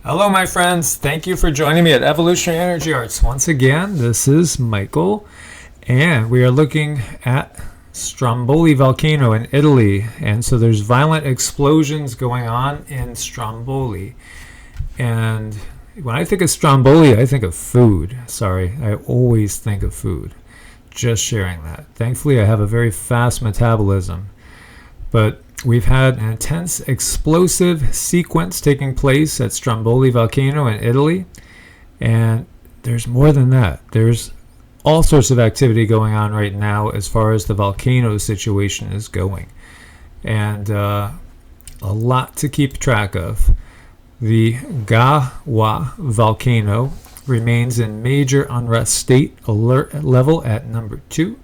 Hello, my friends. Thank you for joining me at Evolutionary Energy Arts. Once again, this is Michael, and we are looking at Stromboli volcano in Italy. And so there's violent explosions going on in Stromboli. And when I think of Stromboli, I think of food. Sorry, I always think of food. Just sharing that. Thankfully, I have a very fast metabolism. But we've had an intense explosive sequence taking place at Stromboli volcano in Italy. And there's more than that. There's all sorts of activity going on right now as far as the volcano situation is going. And a lot to keep track of. The Gawa volcano remains in major unrest state alert level at number 2.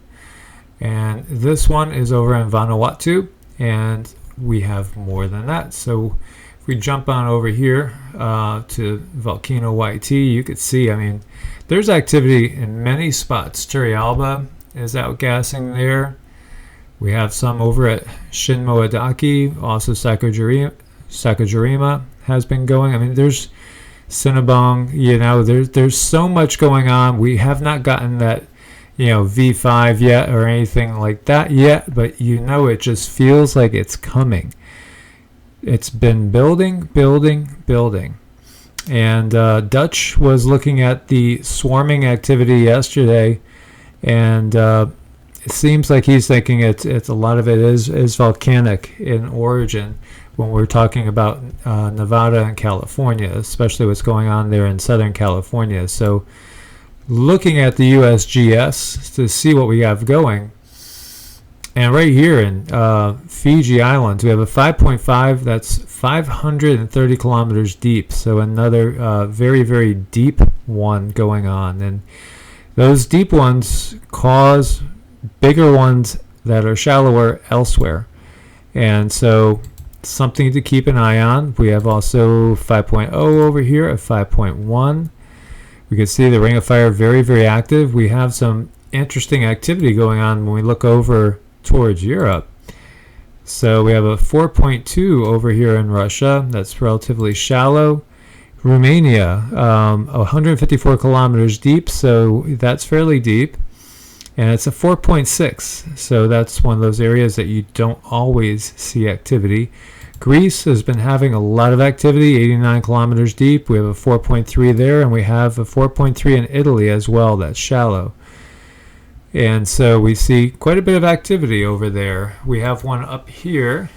And this one is over in Vanuatu. And we have more than that. So if we jump on over here to Volcano YT, you could see, there's activity in many spots. Turrialba is outgassing there. We have some over at Shinmoadaki. Also Sakajurima has been going. There's Cinnabong. There's so much going on. We have not gotten that V5 yet or anything like that yet, but it just feels like it's coming. It's been building. And Dutch was looking at the swarming activity yesterday, and it seems like he's thinking it's a lot of it is volcanic in origin when we're talking about Nevada and California, especially what's going on there in Southern California. So looking at the USGS to see what we have going. And right here in Fiji Islands, we have a 5.5 that's 530 kilometers deep. So another very, very deep one going on. And those deep ones cause bigger ones that are shallower elsewhere. And so something to keep an eye on. We have also 5.0 over here at 5.1. We can see the Ring of Fire very, very active. We have some interesting activity going on when we look over towards Europe. So we have a 4.2 over here in Russia. That's relatively shallow. Romania, 154 kilometers deep, so that's fairly deep. And it's a 4.6, so that's one of those areas that you don't always see activity. Greece has been having a lot of activity, 89 kilometers deep. We have a 4.3 there, and we have a 4.3 in Italy as well. That's shallow. And so we see quite a bit of activity over there. We have one up here,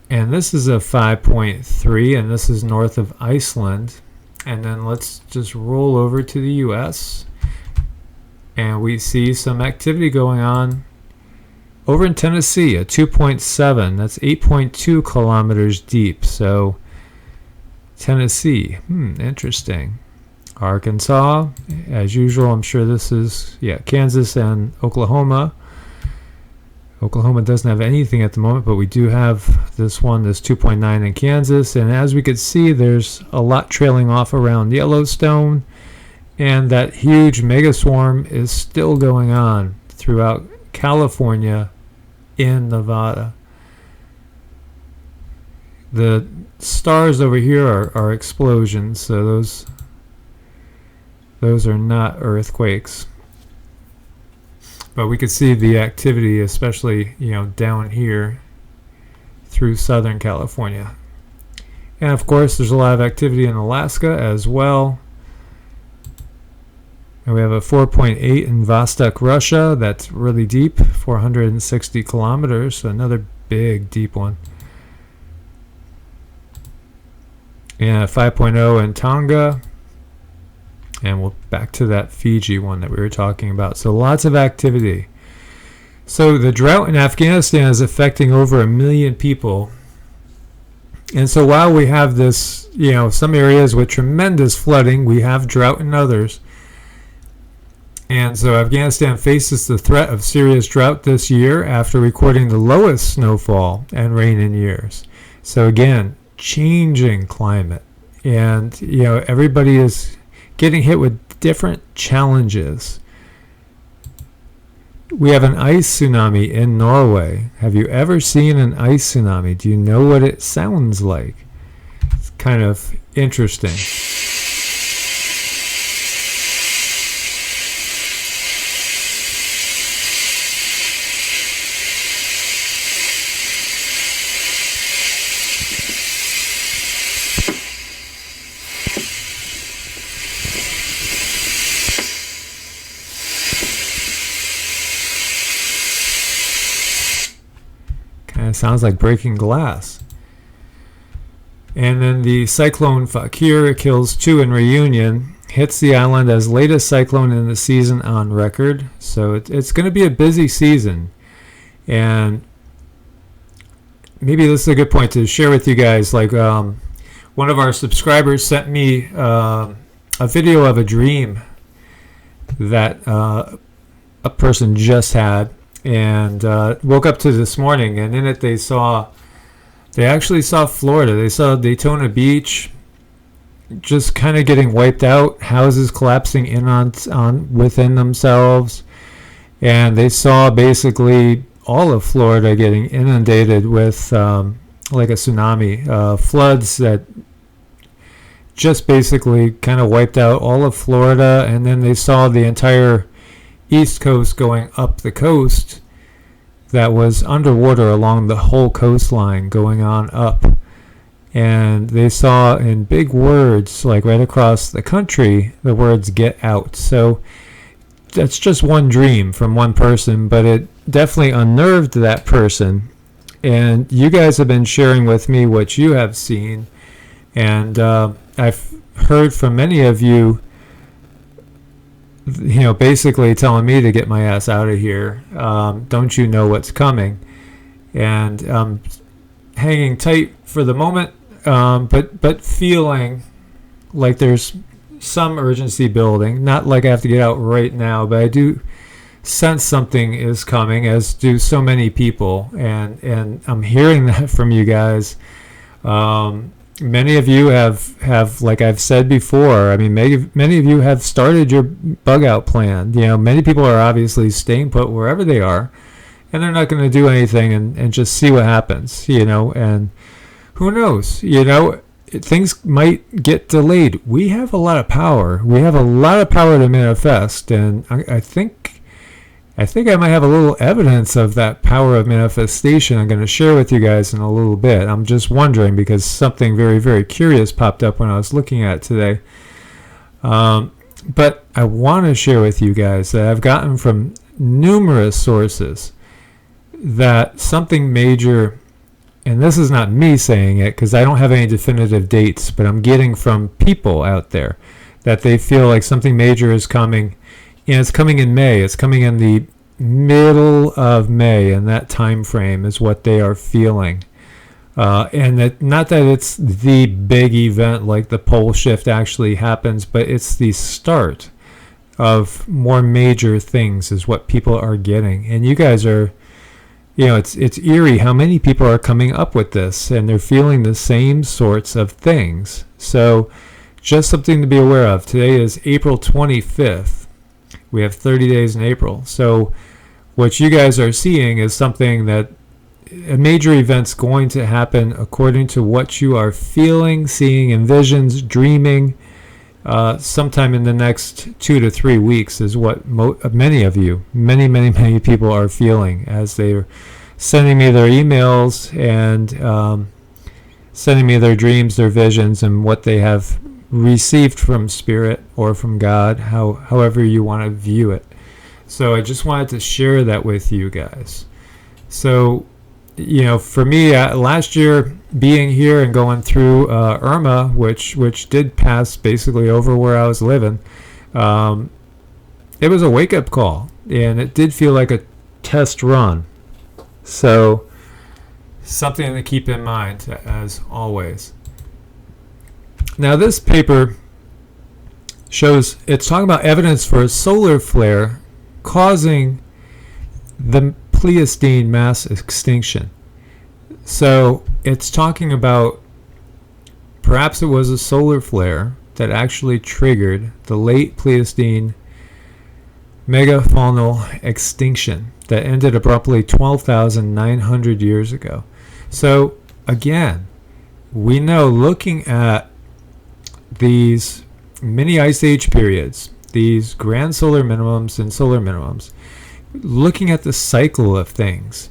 and this is a 5.3, and this is north of Iceland. And then let's just roll over to the U.S., and we see some activity going on over in Tennessee, a 2.7. That's 8.2 kilometers deep. So Tennessee, interesting. Arkansas, as usual, I'm sure this is, Kansas and Oklahoma. Oklahoma doesn't have anything at the moment, but we do have this one, this 2.9 in Kansas. And as we could see, there's a lot trailing off around Yellowstone. And that huge mega swarm is still going on throughout California, in Nevada. The stars over here are explosions, so those are not earthquakes. But we could see the activity, especially down here through Southern California. And of course, there's a lot of activity in Alaska as well. And we have a 4.8 in Vostok, Russia. That's really deep, 460 kilometers. So another big, deep one. And a 5.0 in Tonga. And we'll back to that Fiji one that we were talking about. So lots of activity. So the drought in Afghanistan is affecting over 1 million people. And so while we have this, some areas with tremendous flooding, we have drought in others. And so Afghanistan faces the threat of serious drought this year after recording the lowest snowfall and rain in years. So again, changing climate. And, everybody is getting hit with different challenges. We have an ice tsunami in Norway. Have you ever seen an ice tsunami? Do you know what it sounds like? It's kind of interesting. Kind of sounds like breaking glass. And then the cyclone Fakir kills 2 in Reunion, hits the island as latest cyclone in the season on record. So it's going to be a busy season. And maybe this is a good point to share with you guys. Like one of our subscribers sent me a video of a dream that a person just had, and woke up to this morning, and in it they actually saw Florida. They saw Daytona Beach just kind of getting wiped out, houses collapsing in on within themselves, and they saw basically all of Florida getting inundated with like a tsunami, floods that just basically kind of wiped out all of Florida. And then they saw the entire East Coast going up the coast that was underwater along the whole coastline going on up. And they saw in big words, like right across the country, the words "get out." So that's just one dream from one person, but it definitely unnerved that person. And you guys have been sharing with me what you have seen, and I've heard from many of you, basically telling me to get my ass out of here. Don't you know what's coming? And hanging tight for the moment, but feeling like there's some urgency building. Not like I have to get out right now, but I do sense something is coming, as do so many people, and I'm hearing that from you guys. Many of you have, like I've said before, I mean, many of you have started your bug out plan. Many people are obviously staying put wherever they are, and they're not going to do anything and just see what happens, and who knows, things might get delayed. We have a lot of power. We have a lot of power to manifest, and I think I might have a little evidence of that power of manifestation I'm going to share with you guys in a little bit. I'm just wondering, because something very, very curious popped up when I was looking at it today. But I want to share with you guys that I've gotten from numerous sources that something major, and this is not me saying it because I don't have any definitive dates, but I'm getting from people out there that they feel like something major is coming. And it's coming in May. It's coming in the middle of May, and that time frame is what they are feeling. And that, not that it's the big event like the pole shift actually happens, but it's the start of more major things is what people are getting. And you guys are, it's eerie how many people are coming up with this, and they're feeling the same sorts of things. So just something to be aware of. Today is April 25th. We have 30 days in April. So what you guys are seeing is something that a major event's going to happen according to what you are feeling, seeing in visions, dreaming. Sometime in the next 2 to 3 weeks is what many of you, many people are feeling as they're sending me their emails and sending me their dreams, their visions, and what they have received from spirit or from God, however you want to view it. So I just wanted to share that with you guys. So, for me, last year being here and going through Irma, which did pass basically over where I was living, it was a wake-up call, and it did feel like a test run. So something to keep in mind, as always. Now this paper shows, it's talking about evidence for a solar flare causing the Pleistocene mass extinction. So it's talking about perhaps it was a solar flare that actually triggered the late Pleistocene megafaunal extinction that ended abruptly 12,900 years ago. So again, we know, looking at these mini ice age periods, these grand solar minimums and solar minimums, looking at the cycle of things,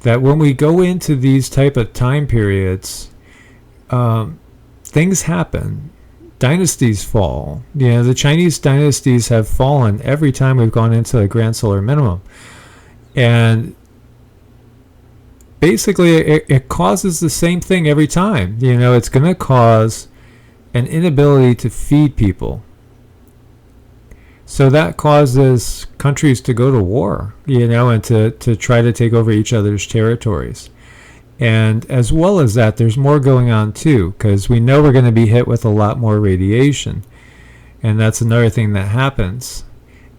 that when we go into these type of time periods, things happen. Dynasties fall. The Chinese dynasties have fallen every time we've gone into a grand solar minimum. And basically, it causes the same thing every time. It's going to cause an inability to feed people. So that causes countries to go to war, and to try to take over each other's territories. And as well as that, there's more going on too, because we know we're going to be hit with a lot more radiation. And that's another thing that happens.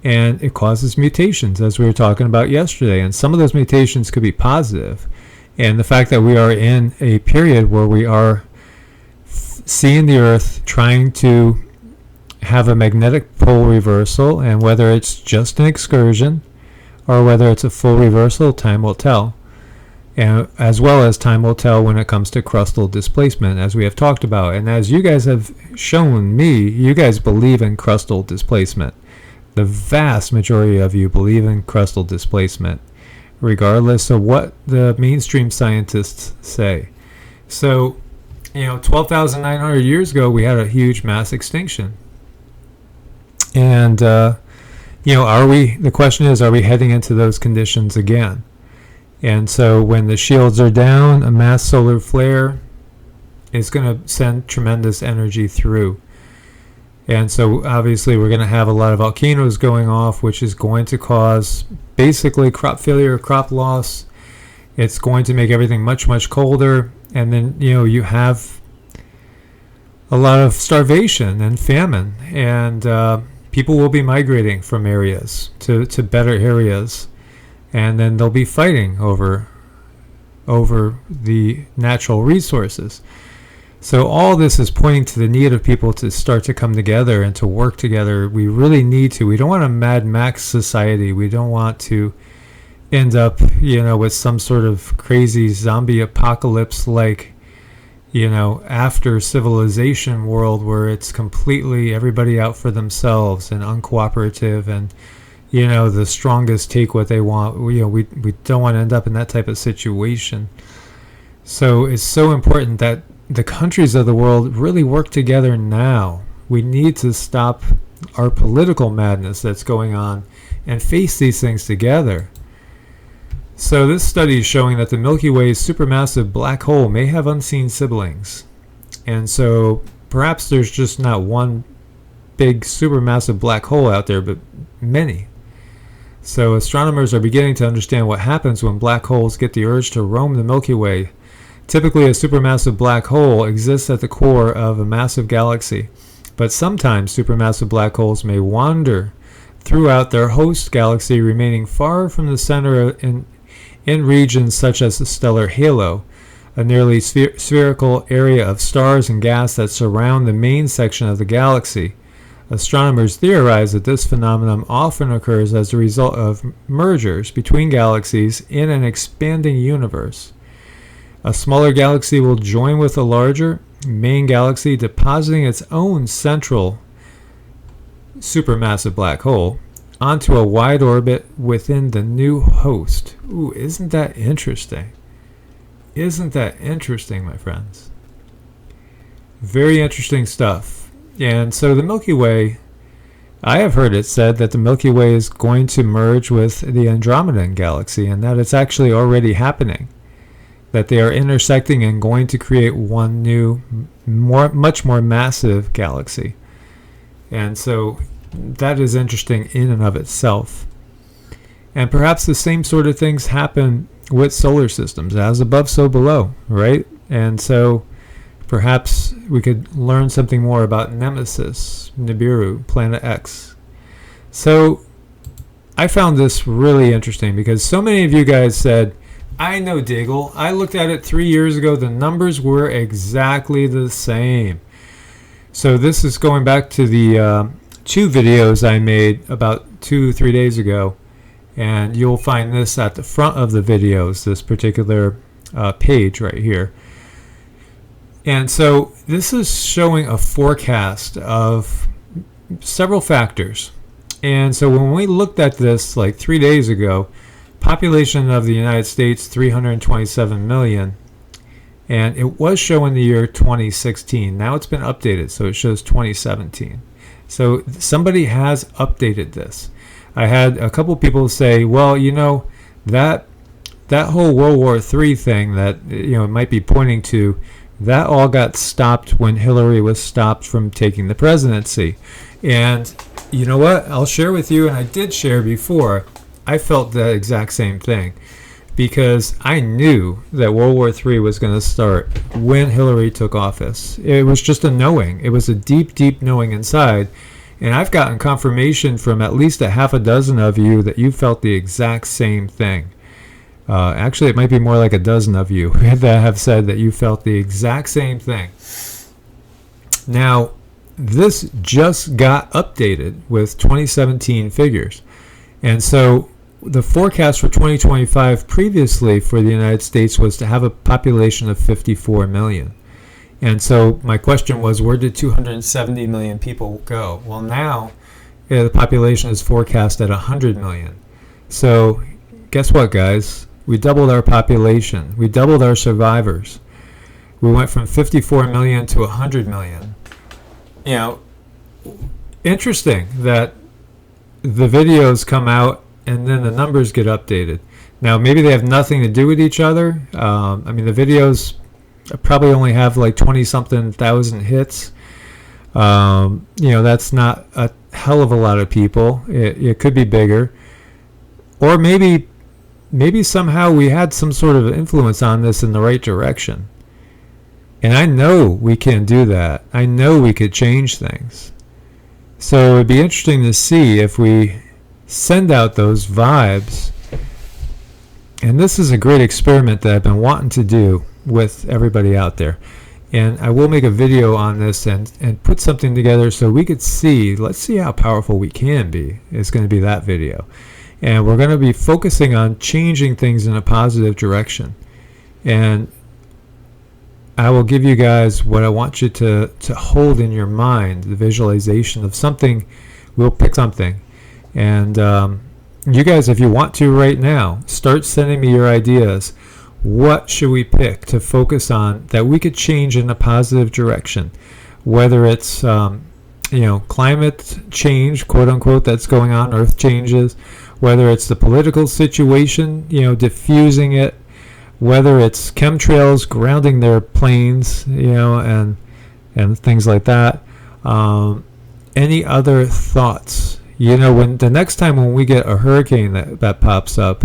And it causes mutations, as we were talking about yesterday. And some of those mutations could be positive. And the fact that we are in a period where we are seeing the Earth trying to have a magnetic pole reversal, and whether it's just an excursion or whether it's a full reversal, time will tell. And as well as time will tell when it comes to crustal displacement, as we have talked about. And as you guys have shown me, you guys believe in crustal displacement. The vast majority of you believe in crustal displacement, regardless of what the mainstream scientists say. So, 12,900 years ago, we had a huge mass extinction. And, the question is, are we heading into those conditions again? And so when the shields are down, a mass solar flare is going to send tremendous energy through. And so obviously we're going to have a lot of volcanoes going off, which is going to cause basically crop failure, crop loss. It's going to make everything much, much colder. And then, you have a lot of starvation and famine. And people will be migrating from areas to better areas. And then they'll be fighting over the natural resources. So all this is pointing to the need of people to start to come together and to work together. We really need to. We don't want a Mad Max society. We don't want to end up, with some sort of crazy zombie apocalypse like, after civilization world, where it's completely everybody out for themselves and uncooperative, and the strongest take what they want. We don't want to end up in that type of situation. So it's so important that the countries of the world really work together now. We need to stop our political madness that's going on and face these things together. So this study is showing that the Milky Way's supermassive black hole may have unseen siblings. And so perhaps there's just not one big supermassive black hole out there, but many. So astronomers are beginning to understand what happens when black holes get the urge to roam the Milky Way. Typically, a supermassive black hole exists at the core of a massive galaxy, but sometimes supermassive black holes may wander throughout their host galaxy, remaining far from the center in regions such as the stellar halo, a nearly spherical area of stars and gas that surround the main section of the galaxy. Astronomers theorize that this phenomenon often occurs as a result of mergers between galaxies in an expanding universe. A smaller galaxy will join with a larger main galaxy, depositing its own central supermassive black hole onto a wide orbit within the new host. Ooh, isn't that interesting? Isn't that interesting, my friends? Very interesting stuff. And so the Milky Way, I have heard it said that the Milky Way is going to merge with the Andromedan galaxy, and that it's actually already happening. That they are intersecting and going to create one new, much more massive galaxy. And so that is interesting in and of itself. And perhaps the same sort of things happen with solar systems, as above, so below, right? And so perhaps we could learn something more about Nemesis, Nibiru, Planet X. So I found this really interesting because so many of you guys said, I know Diggle, I looked at it 3 years ago, the numbers were exactly the same. So this is going back to the 2 videos I made about 2-3 days ago, and you'll find this at the front of the videos, this particular page right here. And so this is showing a forecast of several factors. And so when we looked at this like 3 days ago, population of the United States 327 million, and it was showing the year 2016. Now it's been updated, so it shows 2017. So somebody has updated this. I had a couple people say, well, you know, that whole World War III thing that, you know, it might be pointing to, that all got stopped when Hillary was stopped from taking the presidency. And you know what? I'll share with you, and I did share before, I felt the exact same thing, because I knew that World War III was going to start when Hillary took office. It was just a knowing. It was a deep, deep knowing inside. And I've gotten confirmation from at least a half a dozen of you that you felt the exact same thing. Actually, it might be more like a dozen of you that have said that you felt the exact same thing. Now, this just got updated with 2017 figures. And so the forecast for 2025 previously for the United States was to have a population of 54 million. And so my question was, where did 270 million people go? Well, now the population is forecast at 100 million. So guess what, guys? We doubled our population. We doubled our survivors. We went from 54 million to 100 million. You know, interesting that the videos come out and then the numbers get updated. Now, maybe they have nothing to do with each other. I mean, the videos probably only have like 20-something thousand hits. You know, that's not a hell of a lot of people. It could be bigger. Or maybe somehow we had some sort of influence on this in the right direction. And I know we can do that. I know we could change things. So it'd be interesting to see if we send out those vibes. And this is a great experiment that I've been wanting to do with everybody out there. And I will make a video on this and put something together so we could see, let's see how powerful we can be. It's going to be that video. And we're going to be focusing on changing things in a positive direction. And I will give you guys what I want you to hold in your mind, the visualization of something. We'll pick something. And you guys, if you want to right now, start sending me your ideas. What should we pick to focus on that we could change in a positive direction? Whether it's, you know, climate change, quote unquote, that's going on, earth changes, whether it's the political situation, you know, diffusing it, whether it's chemtrails grounding their planes, you know, and things like that. Any other thoughts? You know, when the next time when we get a hurricane that pops up,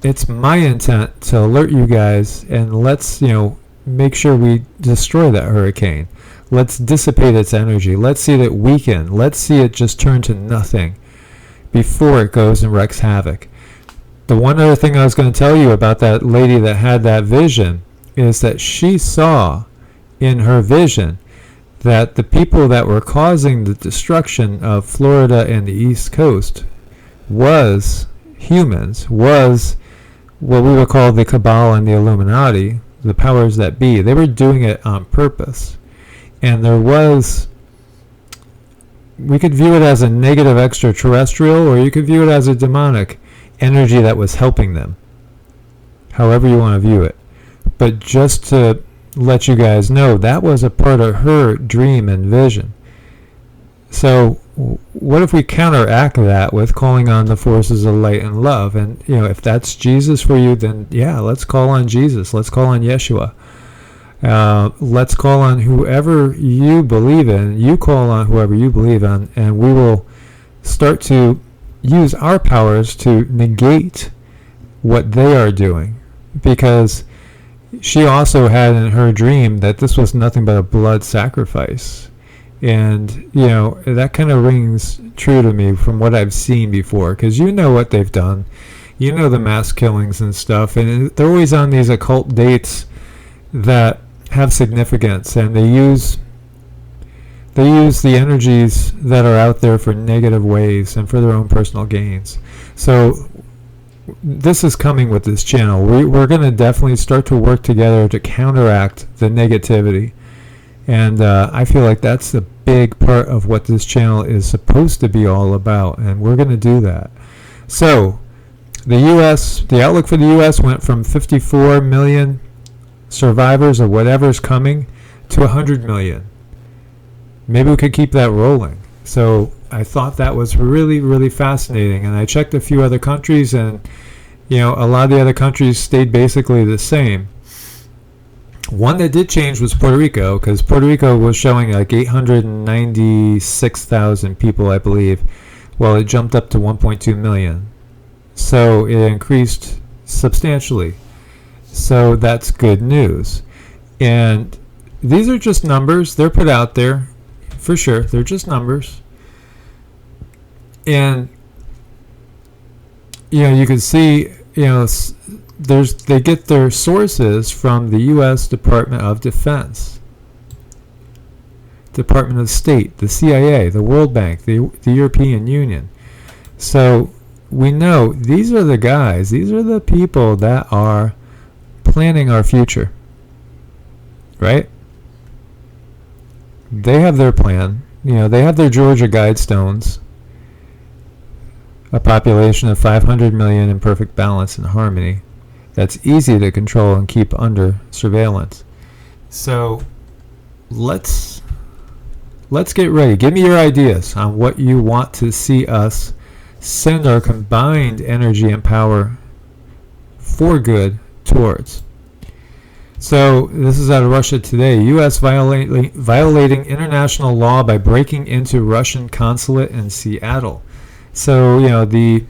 it's my intent to alert you guys, and let's, you know, make sure we destroy that hurricane. Let's dissipate its energy. Let's see it weaken. Let's see it just turn to nothing before it goes and wreaks havoc. The one other thing I was going to tell you about that lady that had that vision is that she saw in her vision that the people that were causing the destruction of Florida and the East Coast was humans, was what we would call the Cabal and the Illuminati, the powers that be. They were doing it on purpose. And there was, we could view it as a negative extraterrestrial, or you could view it as a demonic energy that was helping them, however you want to view it. But just to let you guys know, that was a part of her dream and vision. So what if we counteract that with calling on the forces of light and love? And, you know, if that's Jesus for you, then yeah, let's call on Jesus. Let's call on Yeshua. Let's call on whoever you believe in. You call on whoever you believe in, and we will start to use our powers to negate what they are doing. Because she also had in her dream that this was nothing but a blood sacrifice. And, you know, that kind of rings true to me from what I've seen before. Because you know what they've done. You know the mass killings and stuff. And they're always on these occult dates that have significance. And they use the energies that are out there for negative ways and for their own personal gains. So this is coming with this channel. We're going to definitely start to work together to counteract the negativity. And I feel like that's a big part of what this channel is supposed to be all about. And we're going to do that. So, the outlook for the U.S. went from 54 million survivors of whatever's coming to 100 million. Maybe we could keep that rolling. So I thought that was really, really fascinating. And I checked a few other countries, and a lot of the other countries stayed basically the same. One that did change was Puerto Rico, because Puerto Rico was showing like 896,000 people, I believe. Well, it jumped up to 1.2 million. So it increased substantially. So that's good news. And these are just numbers. They're put out there. For sure. They're just numbers. And, you can see, they get their sources from the U.S. Department of Defense, Department of State, the CIA, the World Bank, the European Union. So we know these are the guys, these are the people that are planning our future, right? They have their plan. They have their Georgia Guidestones, a population of 500 million in perfect balance and harmony. That's easy to control and keep under surveillance. So let's get ready. Give me your ideas on what you want to see us send our combined energy and power for good towards. So this is out of Russia Today. U.S. violating international law by breaking into Russian consulate in Seattle. So, the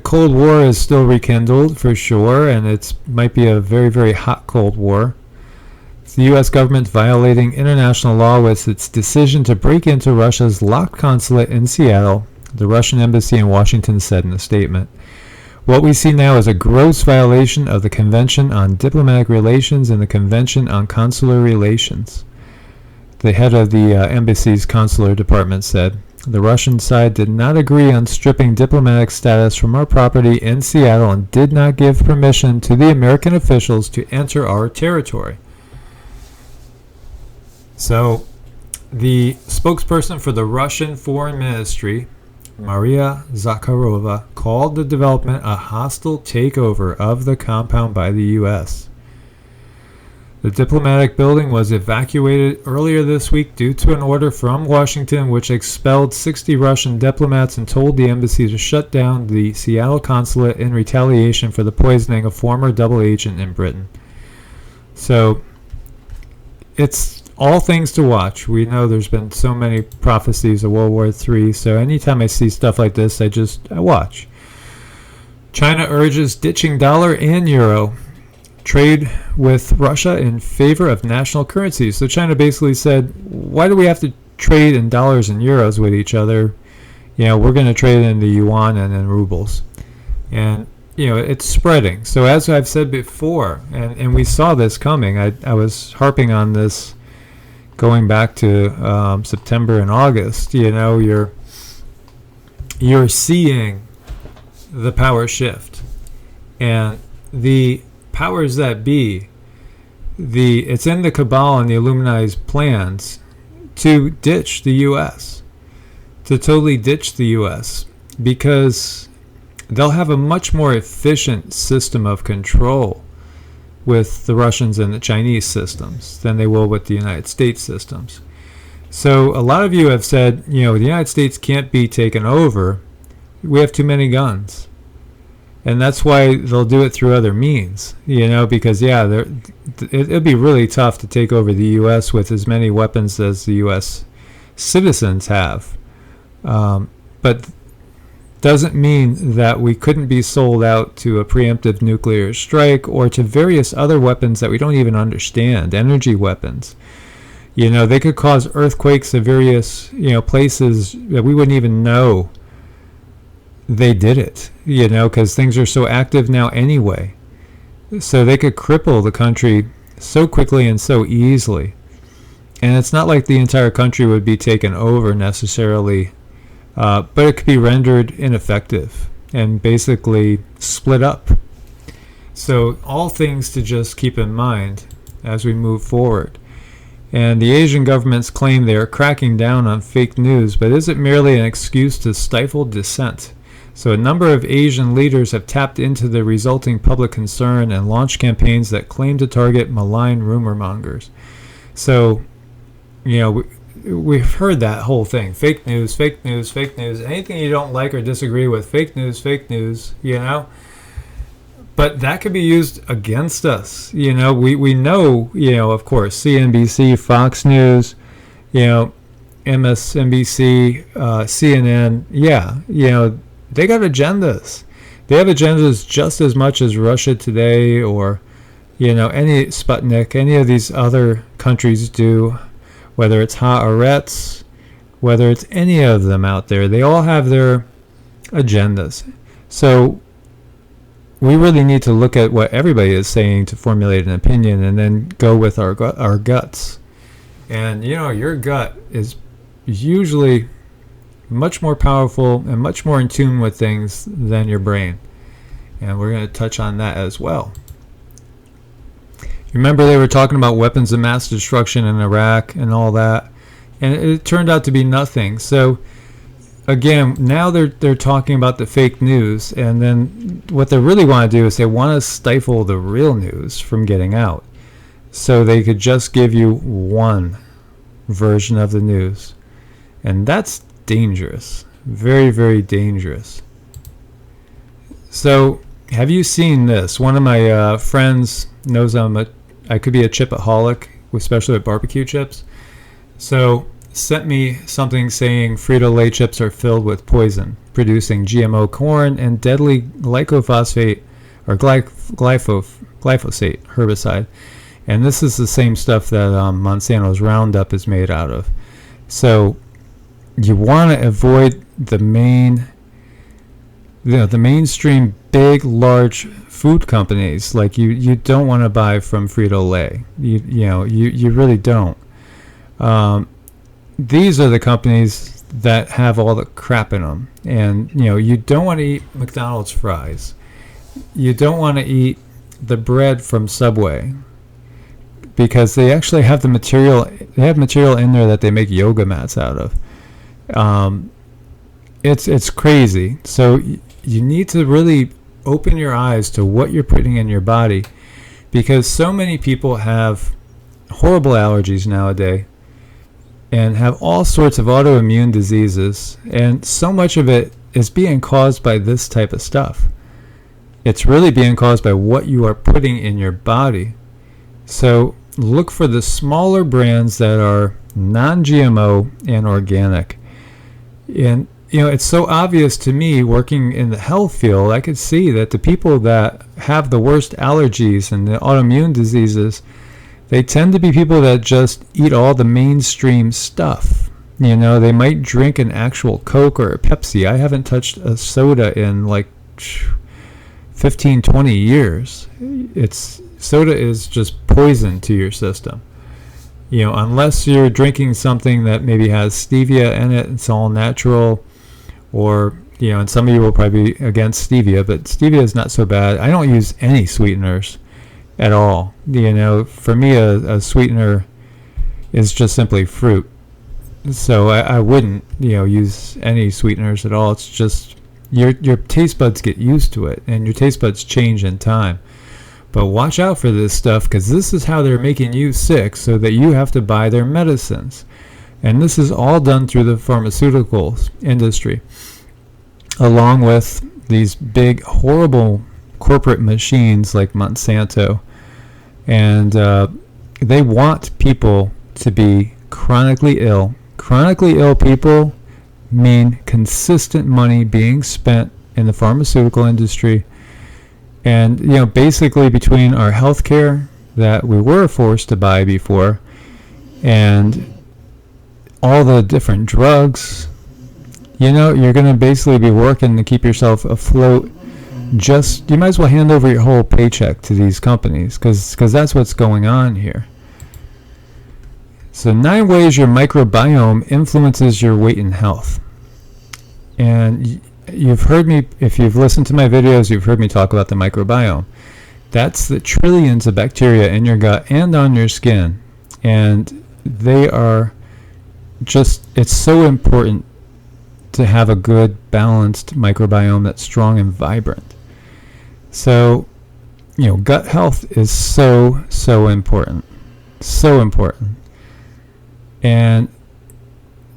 Cold War is still rekindled for sure, and it might be a very, very hot Cold War. It's the U.S. government violating international law with its decision to break into Russia's locked consulate in Seattle, the Russian embassy in Washington said in a statement. What we see now is a gross violation of the Convention on Diplomatic Relations and the Convention on Consular Relations, the head of the embassy's consular department said. The Russian side did not agree on stripping diplomatic status from our property in Seattle and did not give permission to the American officials to enter our territory. So, the spokesperson for the Russian Foreign Ministry, Maria Zakharova, called the development a hostile takeover of the compound by the U.S. The diplomatic building was evacuated earlier this week due to an order from Washington which expelled 60 Russian diplomats and told the embassy to shut down the Seattle consulate in retaliation for the poisoning of former double agent in Britain. So, it's all things to watch. We know there's been so many prophecies of World War III, so anytime I see stuff like this, I watch. China urges ditching dollar and euro trade with Russia in favor of national currencies. So China basically said, why do we have to trade in dollars and euros with each other? We're going to trade in the yuan and in rubles. And, it's spreading. So as I've said before, and we saw this coming, I was harping on this going back to September and August. You're seeing the power shift. And the powers that be, it's in the cabal and the Illuminati's plans to ditch the U.S., to totally ditch the U.S., because they'll have a much more efficient system of control with the Russians and the Chinese systems than they will with the United States systems. So a lot of you have said, the United States can't be taken over. We have too many guns. And that's why they'll do it through other means, because, it'd be really tough to take over the U.S. with as many weapons as the U.S. citizens have. But doesn't mean that we couldn't be sold out to a preemptive nuclear strike or to various other weapons that we don't even understand, energy weapons. They could cause earthquakes at various, places that we wouldn't even know they did it, because things are so active now anyway. So they could cripple the country so quickly and so easily. And it's not like the entire country would be taken over necessarily, but it could be rendered ineffective. and basically split up. So all things to just keep in mind as we move forward. And the Asian governments claim they are cracking down on fake news, but is it merely an excuse to stifle dissent? So a number of Asian leaders have tapped into the resulting public concern and launched campaigns that claim to target malign rumor mongers. So, we've heard that whole thing. Fake news, fake news, fake news. Anything you don't like or disagree with, fake news, But that could be used against us. We know, of course, CNBC, Fox News, MSNBC, CNN, they got agendas. They have agendas just as much as Russia Today or, any Sputnik, any of these other countries do, whether it's Haaretz, whether it's any of them out there. They all have their agendas. So we really need to look at what everybody is saying to formulate an opinion and then go with our guts. And, your gut is usually much more powerful and much more in tune with things than your brain. And we're going to touch on that as well. Remember they were talking about weapons of mass destruction in Iraq and all that, and it turned out to be nothing. So again, now they're talking about the fake news, and then what they really want to do is they want to stifle the real news from getting out. So they could just give you one version of the news. And that's dangerous. Very, very dangerous. So, have you seen this? One of my friends knows I could be a chipaholic, especially with barbecue chips. So, sent me something saying Frito-Lay chips are filled with poison, producing GMO corn and deadly glyphosate or glyphosate herbicide. And this is the same stuff that Monsanto's Roundup is made out of. So you want to avoid the mainstream big, large food companies. Like you don't want to buy from Frito-Lay. You really don't. These are the companies that have all the crap in them. And, you don't want to eat McDonald's fries. You don't want to eat the bread from Subway because they actually have the material. They have material in there that they make yoga mats out of. It's crazy. So you need to really open your eyes to what you're putting in your body, because so many people have horrible allergies nowadays and have all sorts of autoimmune diseases, and so much of it is being caused by this type of stuff. It's really being caused by what you are putting in your body. So look for the smaller brands that are non-GMO and organic. And it's so obvious to me, working in the health field, I could see that the people that have the worst allergies and the autoimmune diseases, they tend to be people that just eat all the mainstream stuff. They might drink an actual Coke or a Pepsi. I haven't touched a soda in like 15, 20 years. Soda is just poison to your system. Unless you're drinking something that maybe has stevia in it, it's all natural, or, and some of you will probably be against stevia, but stevia is not so bad. I don't use any sweeteners at all. For me, a sweetener is just simply fruit. So I wouldn't, use any sweeteners at all. It's just your taste buds get used to it, and your taste buds change in time. But watch out for this stuff, because this is how they're making you sick, so that you have to buy their medicines. And this is all done through the pharmaceuticals industry, along with these big, horrible corporate machines like Monsanto. And they want people to be chronically ill. Chronically ill people mean consistent money being spent in the pharmaceutical industry. And, basically between our health care that we were forced to buy before and all the different drugs, you're going to basically be working to keep yourself afloat. You might as well hand over your whole paycheck to these companies, because that's what's going on here. So 9 ways your microbiome influences your weight and health. And you've heard me, if you've listened to my videos, you've heard me talk about the microbiome. That's the trillions of bacteria in your gut and on your skin. And they are just, it's so important to have a good, balanced microbiome that's strong and vibrant. So, gut health is so, so important. So important. And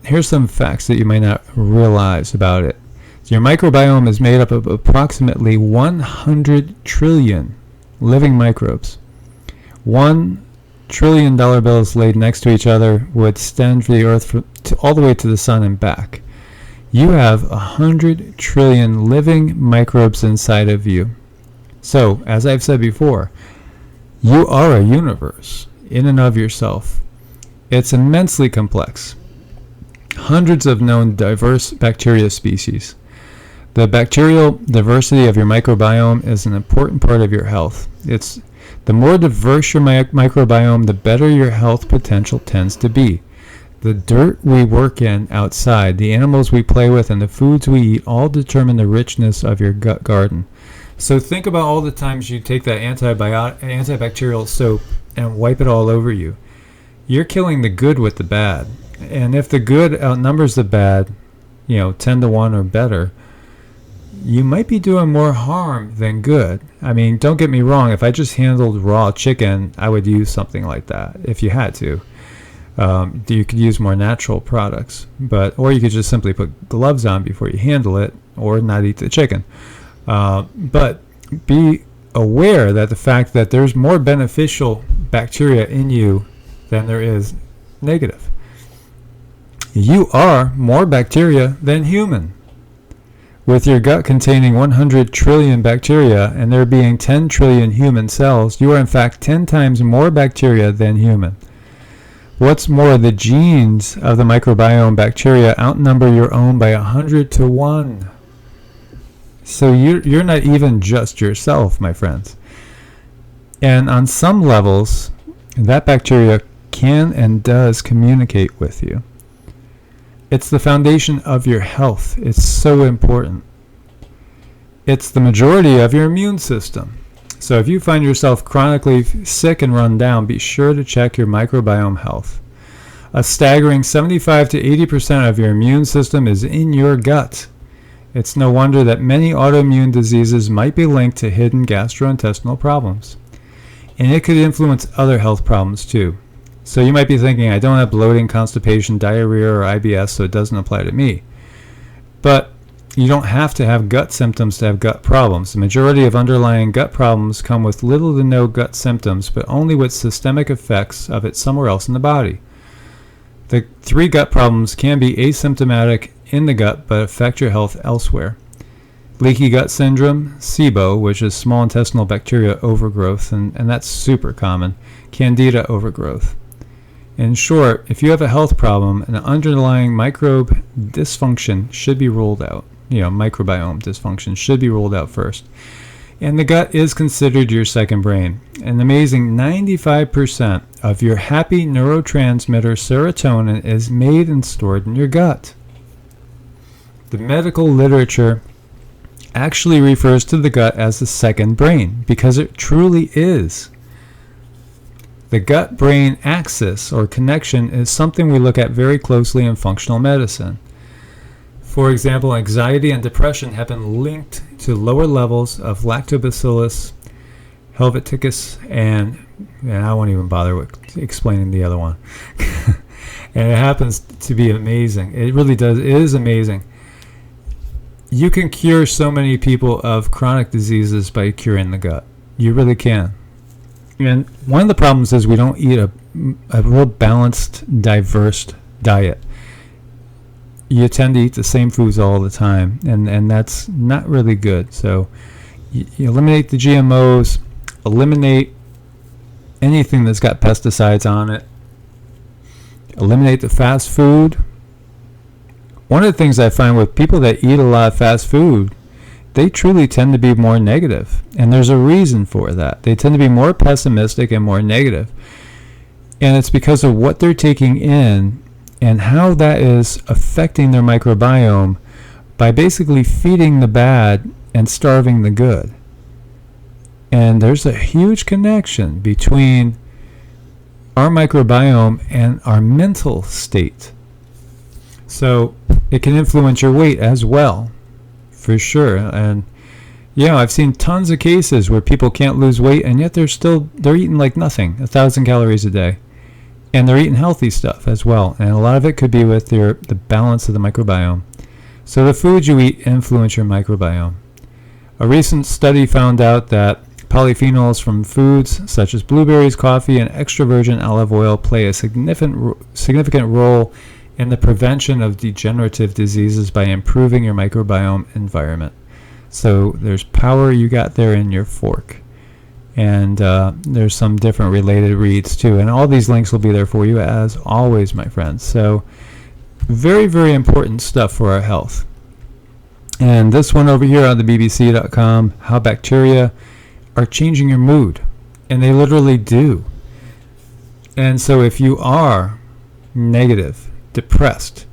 here's some facts that you might not realize about it. So your microbiome is made up of approximately 100 trillion living microbes. $1 trillion bills laid next to each other would extend the earth all the way to the sun and back. You have 100 trillion living microbes inside of you. So, as I've said before, you are a universe in and of yourself. It's immensely complex. Hundreds of known diverse bacteria species. The bacterial diversity of your microbiome is an important part of your health. The more diverse your microbiome, the better your health potential tends to be. The dirt we work in outside, the animals we play with, and the foods we eat all determine the richness of your gut garden. So think about all the times you take that antibacterial soap and wipe it all over you. You're killing the good with the bad. And if the good outnumbers the bad, 10 to 1 or better, you might be doing more harm than good. I mean, don't get me wrong. If I just handled raw chicken, I would use something like that if you had to. You could use more natural products, or you could just simply put gloves on before you handle it, or not eat the chicken. But be aware that the fact that there's more beneficial bacteria in you than there is negative. You are more bacteria than human. With your gut containing 100 trillion bacteria and there being 10 trillion human cells, you are in fact 10 times more bacteria than human. What's more, the genes of the microbiome bacteria outnumber your own by 100 to 1. So you're not even just yourself, my friends. And on some levels, that bacteria can and does communicate with you. It's the foundation of your health. It's so important. It's the majority of your immune system. So if you find yourself chronically sick and run down, be sure to check your microbiome health. A staggering 75 to 80% of your immune system is in your gut. It's no wonder that many autoimmune diseases might be linked to hidden gastrointestinal problems. And it could influence other health problems too. So you might be thinking, I don't have bloating, constipation, diarrhea, or IBS, so it doesn't apply to me. But you don't have to have gut symptoms to have gut problems. The majority of underlying gut problems come with little to no gut symptoms, but only with systemic effects of it somewhere else in the body. The 3 gut problems can be asymptomatic in the gut, but affect your health elsewhere. Leaky gut syndrome, SIBO, which is small intestinal bacteria overgrowth, and that's super common, candida overgrowth. In short, if you have a health problem, an underlying microbe dysfunction should be ruled out. Microbiome dysfunction should be ruled out first. And the gut is considered your second brain. An amazing 95% of your happy neurotransmitter serotonin is made and stored in your gut. The medical literature actually refers to the gut as the second brain because it truly is. The gut-brain axis or connection is something we look at very closely in functional medicine. For example, anxiety and depression have been linked to lower levels of lactobacillus helveticus and I won't even bother with explaining the other one. And it happens to be amazing. It really does. It is amazing. You can cure so many people of chronic diseases by curing the gut. You really can. And one of the problems is we don't eat a real balanced, diverse diet. You tend to eat the same foods all the time, and that's not really good. So you eliminate the GMOs, eliminate anything that's got pesticides on it, eliminate the fast food. One of the things I find with people that eat a lot of fast food, they truly tend to be more negative. And there's a reason for that. They tend to be more pessimistic and more negative. And it's because of what they're taking in and how that is affecting their microbiome by basically feeding the bad and starving the good. And there's a huge connection between our microbiome and our mental state. So it can influence your weight as well, for sure. And I've seen tons of cases where people can't lose weight, and yet they're eating like nothing, 1,000 calories a day. And they're eating healthy stuff as well. And a lot of it could be with the balance of the microbiome. So the foods you eat influence your microbiome. A recent study found out that polyphenols from foods such as blueberries, coffee, and extra virgin olive oil play a significant role in the prevention of degenerative diseases by improving your microbiome environment. So there's power you got there in your fork. And there's some different related reads too. And all these links will be there for you as always, my friends. So very, very important stuff for our health. And this one over here on the bbc.com, how bacteria are changing your mood. And they literally do. And so if you are negative, depressed,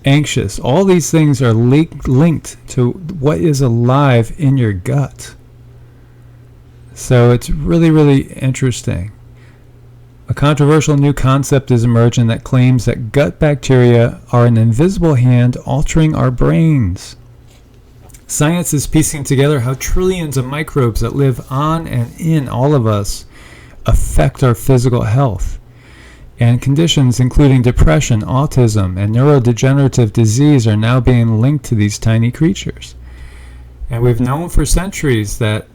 anxious, all these things are linked to what is alive in your gut. So it's really, really interesting. A controversial new concept is emerging that claims that gut bacteria are an invisible hand altering our brains. Science is piecing together how trillions of microbes that live on and in all of us affect our physical health. And conditions including depression, autism, and neurodegenerative disease are now being linked to these tiny creatures. And we've known for centuries that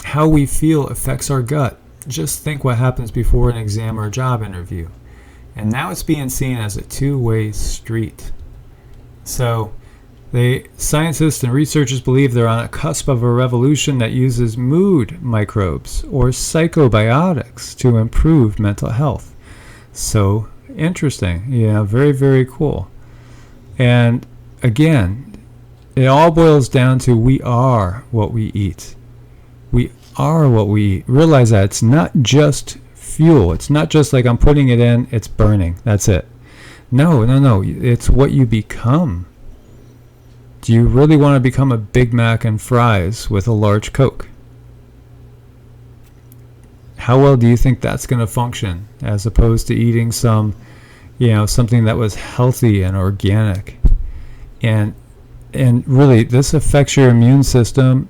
how we feel affects our gut. Just think what happens before an exam or a job interview. And now it's being seen as a two-way street. So scientists and researchers believe they're on a cusp of a revolution that uses mood microbes or psychobiotics to improve mental health. So interesting. Very, very cool. And again, it all boils down to we are what we eat. We are what we eat. Realize that it's not just fuel. It's not just like I'm putting it in, it's burning. That's it. No. It's what you become. Do you really want to become a Big Mac and fries with a large Coke? How well do you think that's going to function as opposed to eating something that was healthy and organic? And really, this affects your immune system.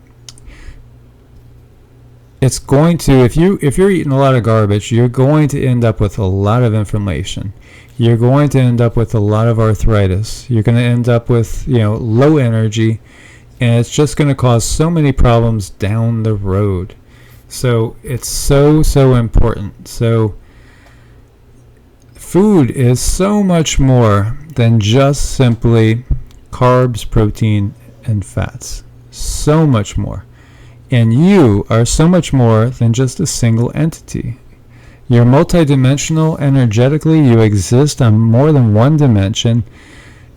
It's going to, if you're eating a lot of garbage, you're going to end up with a lot of inflammation. You're going to end up with a lot of arthritis. You're going to end up with, low energy, and it's just going to cause so many problems down the road. So it's so, so important. So food is so much more than just simply carbs, protein, and fats. So much more. And you are so much more than just a single entity. You're multidimensional energetically. You exist on more than one dimension.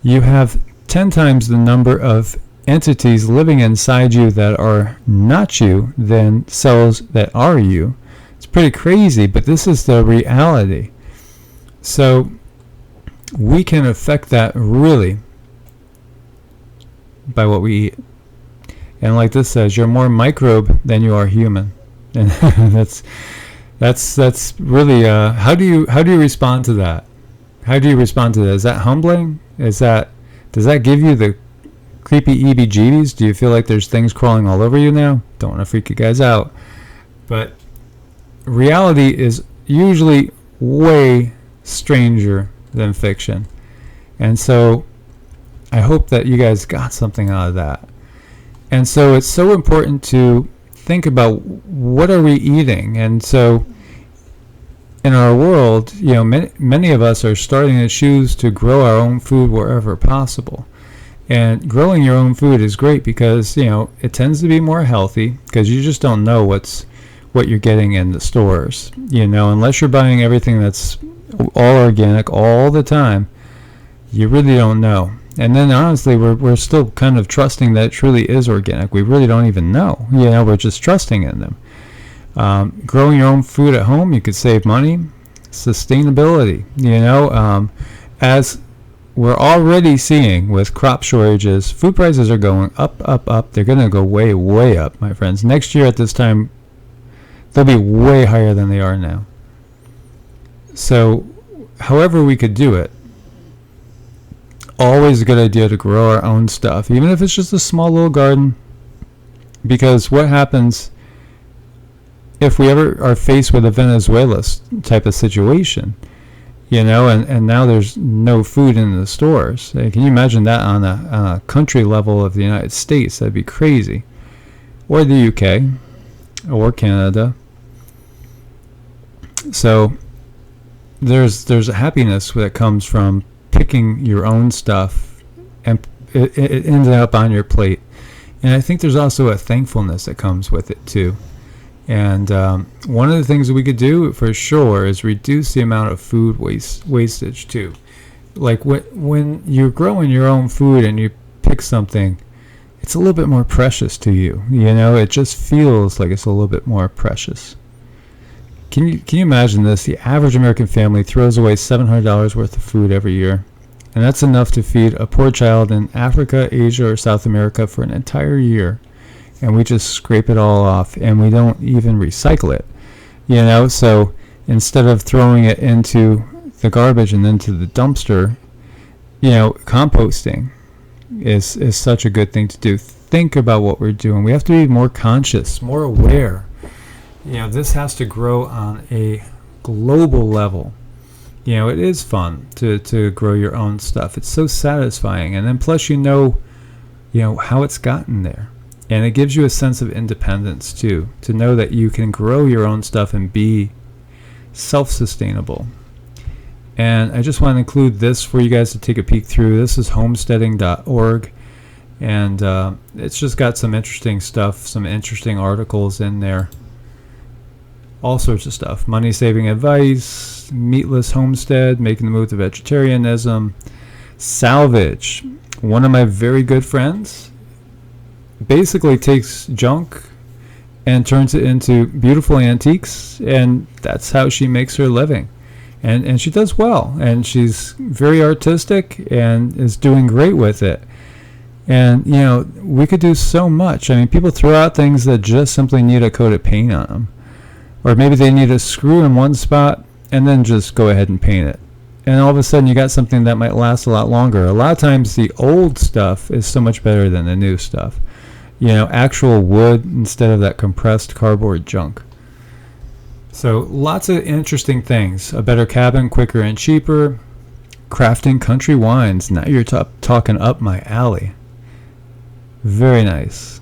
You have 10 times the number of entities living inside you that are not you than cells that are you. It's pretty crazy, but this is the reality. So we can affect that really by what we eat. And like this says, you're more microbe than you are human. And that's really how do you respond to that? How do you respond to that? Is that humbling? Does that give you the creepy EBGBs? Do you feel like there's things crawling all over you now? Don't want to freak you guys out. But reality is usually way stranger than fiction. And so I hope that you guys got something out of that. And so it's so important to think about what are we eating. And so in our world, many of us are starting to choose to grow our own food wherever possible. And growing your own food is great because, it tends to be more healthy because you just don't know what you're getting in the stores. Unless you're buying everything that's all organic all the time, you really don't know. And then honestly, we're still kind of trusting that it truly is organic. We really don't even know. We're just trusting in them. Growing your own food at home, you could save money. Sustainability, as we're already seeing with crop shortages, food prices are going up, up, up. They're going to go way, way up, my friends. Next year at this time, they'll be way higher than they are now. So, however we could do it, always a good idea to grow our own stuff, even if it's just a small little garden. Because what happens if we ever are faced with a Venezuela type of situation, and now there's no food in the stores. Can you imagine that on a country level of the United States? That'd be crazy. Or the UK, or Canada. So there's a happiness that comes from picking your own stuff, and it ended up on your plate. And I think there's also a thankfulness that comes with it too. And one of the things that we could do for sure is reduce the amount of food wastage too. Like when you're growing your own food and you pick something, it's a little bit more precious to you. It just feels like it's a little bit more precious. Can you imagine this? The average American family throws away $700 worth of food every year. And that's enough to feed a poor child in Africa, Asia, or South America for an entire year. And we just scrape it all off, and we don't even recycle it. So instead of throwing it into the garbage and into the dumpster, composting is such a good thing to do. Think about what we're doing. We have to be more conscious, more aware. This has to grow on a global level. It is fun to grow your own stuff. It's so satisfying. And then plus how it's gotten there. And it gives you a sense of independence too, to know that you can grow your own stuff and be self-sustainable. And I just want to include this for you guys to take a peek through. This is homesteading.org. And it's just got some interesting stuff, some interesting articles in there. All sorts of stuff. Money-saving advice, meatless homestead, making the move to vegetarianism, salvage. One of my very good friends basically takes junk and turns it into beautiful antiques, and that's how she makes her living. And she does well, and she's very artistic and is doing great with it. And, we could do so much. I mean, people throw out things that just simply need a coat of paint on them. Or maybe they need a screw in one spot and then just go ahead and paint it. And all of a sudden you got something that might last a lot longer. A lot of times the old stuff is so much better than the new stuff. Actual wood instead of that compressed cardboard junk. So lots of interesting things. A better cabin, quicker and cheaper. Crafting country wines. Now you're talking up my alley. Very nice.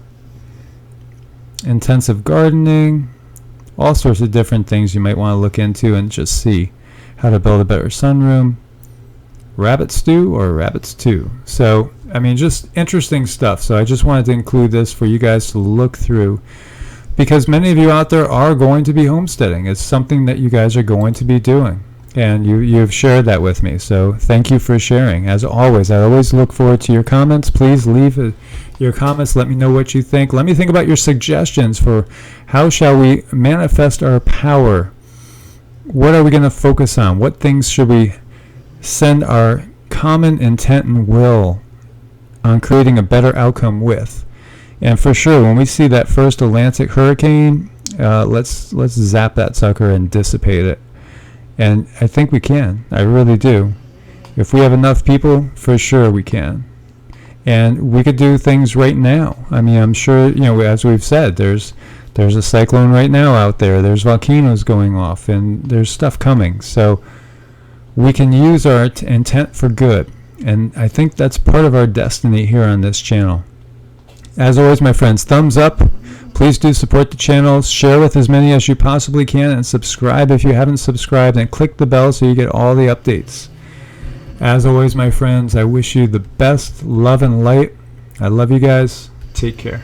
Intensive gardening. All sorts of different things you might want to look into and just see. How to build a better sunroom. Rabbit stew or rabbits too. So, just interesting stuff. So I just wanted to include this for you guys to look through, because many of you out there are going to be homesteading. It's something that you guys are going to be doing, and you've shared that with me. So thank you for sharing. As always, I always look forward to your comments. Please leave your comments. Let me know what you think. Let me think about your suggestions for how shall we manifest our power. What are we going to focus on? What things should we send our common intent and will on creating a better outcome with? And for sure, when we see that first Atlantic hurricane, let's zap that sucker and dissipate it. And I think we can. I really do. If we have enough people, for sure we can. And we could do things right now. I'm sure, as we've said, there's a cyclone right now out there. There's volcanoes going off, and there's stuff coming. So we can use our intent for good. And I think that's part of our destiny here on this channel. As always, my friends, thumbs up. Please do support the channel. Share with as many as you possibly can, and subscribe if you haven't subscribed, and click the bell so you get all the updates. As always, my friends, I wish you the best love and light. I love you guys. Take care.